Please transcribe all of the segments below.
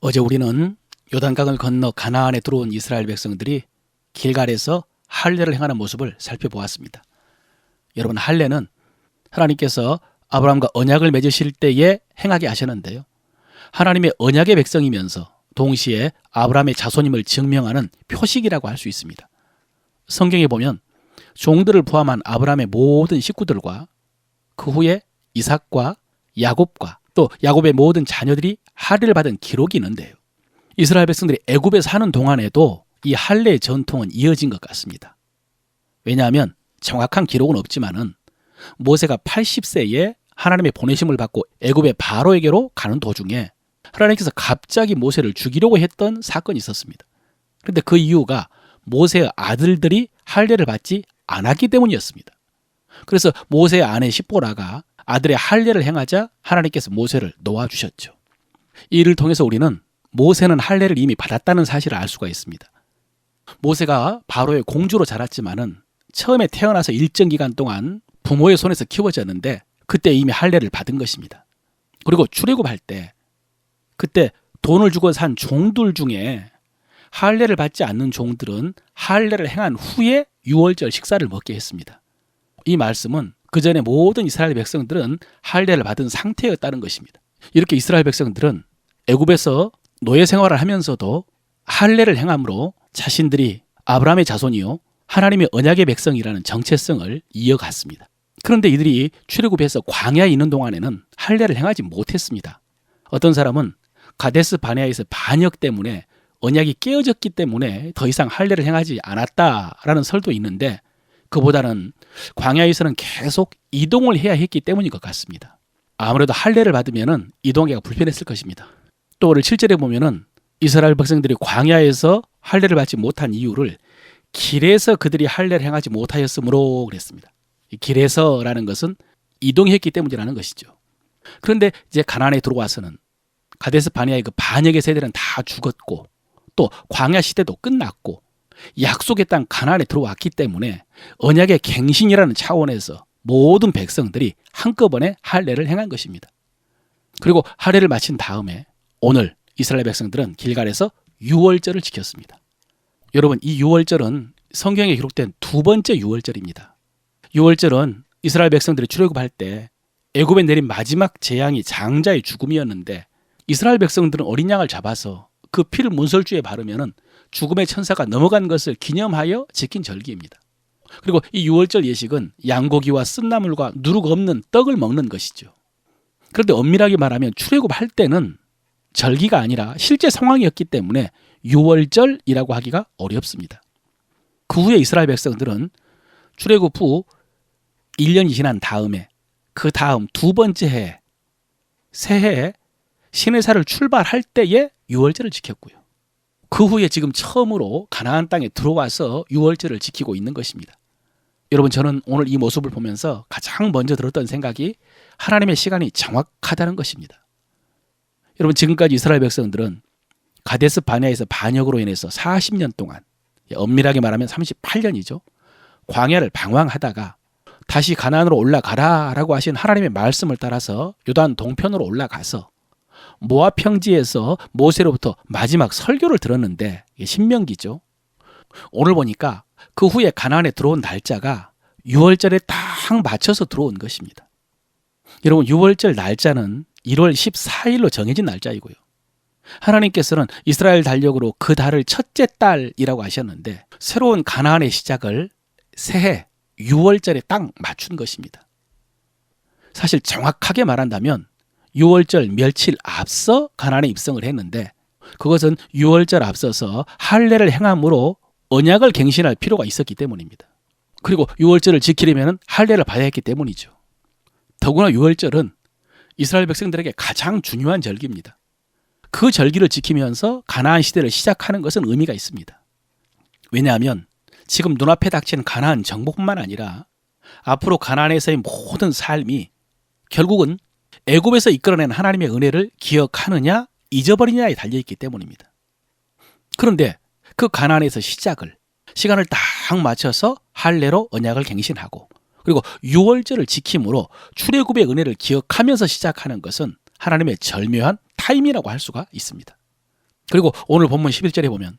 어제 우리는 요단강을 건너 가나안에 들어온 이스라엘 백성들이 길갈에서 할례를 행하는 모습을 살펴보았습니다. 여러분, 할례는 하나님께서 아브라함과 언약을 맺으실 때에 행하게 하셨는데요. 하나님의 언약의 백성이면서 동시에 아브라함의 자손임을 증명하는 표식이라고 할 수 있습니다. 성경에 보면 종들을 포함한 아브라함의 모든 식구들과 그 후에 이삭과 야곱과 또 야곱의 모든 자녀들이 할례를 받은 기록이 있는데요. 이스라엘 백성들이 애굽에 사는 동안에도 이 할례의 전통은 이어진 것 같습니다. 왜냐하면 정확한 기록은 없지만은 모세가 80세에 하나님의 보내심을 받고 애굽의 바로에게로 가는 도중에 하나님께서 갑자기 모세를 죽이려고 했던 사건이 있었습니다. 그런데 그 이유가 모세의 아들들이 할례를 받지 않았기 때문이었습니다. 그래서 모세의 아내 십보라가 아들의 할례를 행하자 하나님께서 모세를 놓아주셨죠. 이를 통해서 우리는 모세는 할례를 이미 받았다는 사실을 알 수가 있습니다. 모세가 바로의 공주로 자랐지만은 처음에 태어나서 일정 기간 동안 부모의 손에서 키워졌는데 그때 이미 할례를 받은 것입니다. 그리고 출애굽할 때 그때 돈을 주고 산 종들 중에 할례를 받지 않는 종들은 할례를 행한 후에 유월절 식사를 먹게 했습니다. 이 말씀은 그 전에 모든 이스라엘 백성들은 할례를 받은 상태였다는 것입니다. 이렇게 이스라엘 백성들은 애굽에서 노예 생활을 하면서도 할례를 행함으로 자신들이 아브라함의 자손이요 하나님의 언약의 백성이라는 정체성을 이어갔습니다. 그런데 이들이 출애굽해서 광야에 있는 동안에는 할례를 행하지 못했습니다. 어떤 사람은 가데스 바네아에서 반역 때문에 언약이 깨어졌기 때문에 더 이상 할례를 행하지 않았다라는 설도 있는데 그보다는 광야에서는 계속 이동을 해야 했기 때문인 것 같습니다. 아무래도 할례를 받으면 이동하기가 불편했을 것입니다. 또 오늘 7절에 보면은 이스라엘 백성들이 광야에서 할례를 받지 못한 이유를 길에서 그들이 할례를 행하지 못하였으므로 그랬습니다. 이 길에서라는 것은 이동했기 때문이라는 것이죠. 그런데 이제 가나안에 들어와서는 가데스 바네아의 그 반역의 세대는 다 죽었고 또 광야 시대도 끝났고 약속의 땅 가나안에 들어왔기 때문에 언약의 갱신이라는 차원에서 모든 백성들이 한꺼번에 할례를 행한 것입니다. 그리고 할례를 마친 다음에 오늘 이스라엘 백성들은 길갈에서 유월절을 지켰습니다. 여러분, 이 유월절은 성경에 기록된 두 번째 유월절입니다. 유월절은 이스라엘 백성들이 출애굽할 때 애굽에 내린 마지막 재앙이 장자의 죽음이었는데 이스라엘 백성들은 어린 양을 잡아서 그 피를 문설주에 바르면은 죽음의 천사가 넘어간 것을 기념하여 지킨 절기입니다. 그리고 이 유월절 예식은 양고기와 쓴나물과 누룩 없는 떡을 먹는 것이죠. 그런데 엄밀하게 말하면 출애굽할 때는 절기가 아니라 실제 상황이었기 때문에 유월절이라고 하기가 어렵습니다. 그 후에 이스라엘 백성들은 출애굽 후 1년이 지난 다음에 그 다음 두 번째 해 새해에 시내사를 출발할 때에 유월절을 지켰고요. 그 후에 지금 처음으로 가나안 땅에 들어와서 유월절을 지키고 있는 것입니다. 여러분, 저는 오늘 이 모습을 보면서 가장 먼저 들었던 생각이 하나님의 시간이 정확하다는 것입니다. 여러분, 지금까지 이스라엘 백성들은 가데스 바네아에서 반역으로 인해서 40년 동안, 엄밀하게 말하면 38년이죠. 광야를 방황하다가 다시 가나안으로 올라가라라고 하신 하나님의 말씀을 따라서 요단 동편으로 올라가서 모압 평지에서 모세로부터 마지막 설교를 들었는데 이게 신명기죠. 오늘 보니까 그 후에 가나안에 들어온 날짜가 유월절에 딱 맞춰서 들어온 것입니다. 여러분, 유월절 날짜는 1월 14일로 정해진 날짜이고요. 하나님께서는 이스라엘 달력으로 그 달을 첫째 달이라고 하셨는데 새로운 가나안의 시작을 새해 유월절에 딱 맞춘 것입니다. 사실 정확하게 말한다면 유월절 며칠 앞서 가나안에 입성을 했는데 그것은 유월절 앞서서 할례를 행함으로 언약을 갱신할 필요가 있었기 때문입니다. 그리고 유월절을 지키려면 할례를 받아야 했기 때문이죠. 더구나 유월절은 이스라엘 백성들에게 가장 중요한 절기입니다. 그 절기를 지키면서 가나안 시대를 시작하는 것은 의미가 있습니다. 왜냐하면 지금 눈앞에 닥친 가나안 정복뿐만 아니라 앞으로 가나안에서의 모든 삶이 결국은 애굽에서 이끌어낸 하나님의 은혜를 기억하느냐 잊어버리냐에 달려있기 때문입니다. 그런데 그 가나안에서 시간을 딱 맞춰서 할례로 언약을 갱신하고 그리고 유월절을 지킴으로 출애굽의 은혜를 기억하면서 시작하는 것은 하나님의 절묘한 타임이라고 할 수가 있습니다. 그리고 오늘 본문 11절에 보면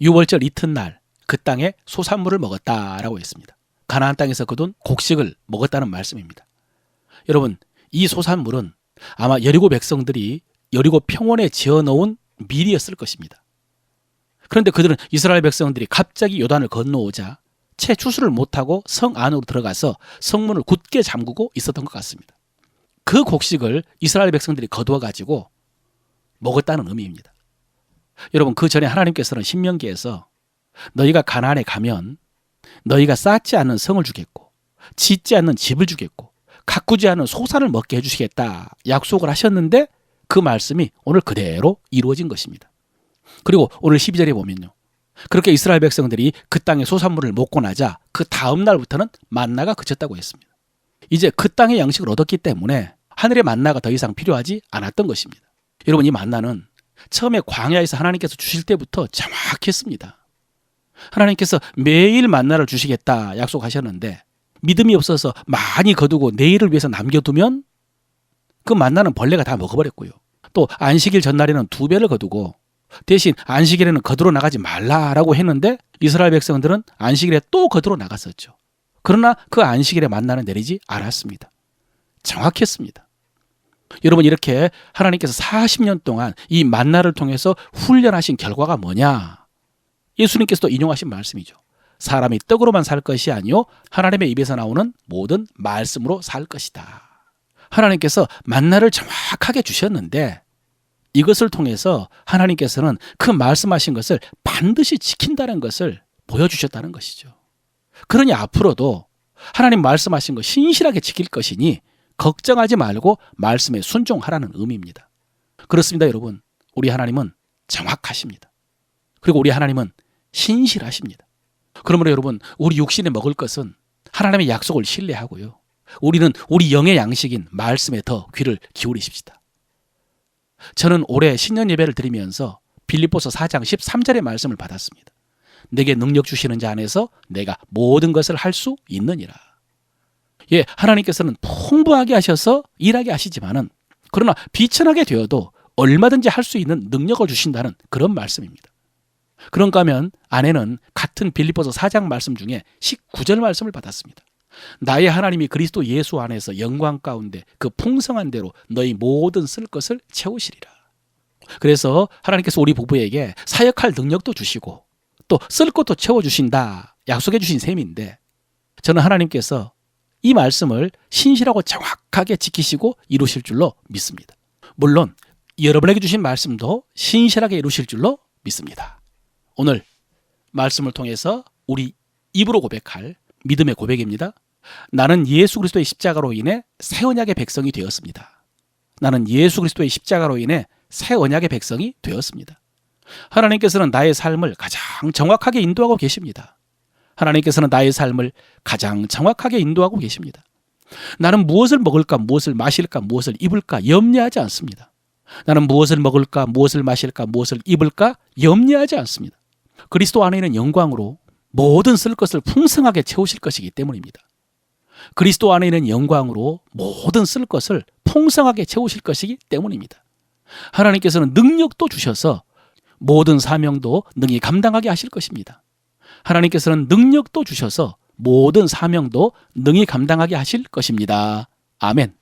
유월절 이튿날 그 땅에 소산물을 먹었다라고 했습니다. 가나안 땅에서 거둔 곡식을 먹었다는 말씀입니다. 여러분, 이 소산물은 아마 여리고 백성들이 여리고 평원에 지어놓은 밀이었을 것입니다. 그런데 그들은 이스라엘 백성들이 갑자기 요단을 건너오자 채 추수를 못하고 성 안으로 들어가서 성문을 굳게 잠그고 있었던 것 같습니다. 그 곡식을 이스라엘 백성들이 거두어가지고 먹었다는 의미입니다. 여러분, 그 전에 하나님께서는 신명기에서 너희가 가나안에 가면 너희가 쌓지 않는 성을 주겠고 짓지 않는 집을 주겠고 가꾸지 않은 소산을 먹게 해주시겠다 약속을 하셨는데 그 말씀이 오늘 그대로 이루어진 것입니다. 그리고 오늘 12절에 보면요, 그렇게 이스라엘 백성들이 그 땅의 소산물을 먹고 나자 그 다음 날부터는 만나가 그쳤다고 했습니다. 이제 그 땅의 양식을 얻었기 때문에 하늘의 만나가 더 이상 필요하지 않았던 것입니다. 여러분, 이 만나는 처음에 광야에서 하나님께서 주실 때부터 정확했습니다. 하나님께서 매일 만나를 주시겠다 약속하셨는데 믿음이 없어서 많이 거두고 내일을 위해서 남겨두면 그 만나는 벌레가 다 먹어버렸고요. 또 안식일 전날에는 2배를 거두고 대신 안식일에는 거두러 나가지 말라라고 했는데 이스라엘 백성들은 안식일에 또 거두러 나갔었죠. 그러나 그 안식일에 만나는 내리지 않았습니다. 정확했습니다. 여러분, 이렇게 하나님께서 40년 동안 이 만나를 통해서 훈련하신 결과가 뭐냐? 예수님께서도 인용하신 말씀이죠. 사람이 떡으로만 살 것이 아니요 하나님의 입에서 나오는 모든 말씀으로 살 것이다. 하나님께서 만나를 정확하게 주셨는데 이것을 통해서 하나님께서는 그 말씀하신 것을 반드시 지킨다는 것을 보여주셨다는 것이죠. 그러니 앞으로도 하나님 말씀하신 것 신실하게 지킬 것이니 걱정하지 말고 말씀에 순종하라는 의미입니다. 그렇습니다, 여러분. 우리 하나님은 정확하십니다. 그리고 우리 하나님은 신실하십니다. 그러므로 여러분, 우리 육신에 먹을 것은 하나님의 약속을 신뢰하고요, 우리는 우리 영의 양식인 말씀에 더 귀를 기울이십시다. 저는 올해 신년 예배를 드리면서 빌립보서 4장 13절의 말씀을 받았습니다. 내게 능력 주시는 자 안에서 내가 모든 것을 할 수 있느니라. 예, 하나님께서는 풍부하게 하셔서 일하게 하시지만은 그러나 비천하게 되어도 얼마든지 할 수 있는 능력을 주신다는 그런 말씀입니다. 그런가 하면 아내는 같은 빌립보서 4장 말씀 중에 19절 말씀을 받았습니다. 나의 하나님이 그리스도 예수 안에서 영광 가운데 그 풍성한 대로 너희 모든 쓸 것을 채우시리라. 그래서 하나님께서 우리 부부에게 사역할 능력도 주시고 또 쓸 것도 채워주신다 약속해 주신 셈인데 저는 하나님께서 이 말씀을 신실하고 정확하게 지키시고 이루실 줄로 믿습니다. 물론 여러분에게 주신 말씀도 신실하게 이루실 줄로 믿습니다. 오늘 말씀을 통해서 우리 입으로 고백할 믿음의 고백입니다. 나는 예수 그리스도의 십자가로 인해 새 언약의 백성이 되었습니다. 나는 예수 그리스도의 십자가로 인해 새 언약의 백성이 되었습니다. 하나님께서는 나의 삶을 가장 정확하게 인도하고 계십니다. 하나님께서는 나의 삶을 가장 정확하게 인도하고 계십니다. 나는 무엇을 먹을까, 무엇을 마실까, 무엇을 입을까 염려하지 않습니다. 나는 무엇을 먹을까, 무엇을 마실까, 무엇을 입을까 염려하지 않습니다. 그리스도 안에 있는 영광으로 모든 쓸 것을 풍성하게 채우실 것이기 때문입니다. 그리스도 안에 있는 영광으로 모든 쓸 것을 풍성하게 채우실 것이기 때문입니다. 하나님께서는 능력도 주셔서 모든 사명도 능히 감당하게 하실 것입니다. 하나님께서는 능력도 주셔서 모든 사명도 능히 감당하게 하실 것입니다. 아멘.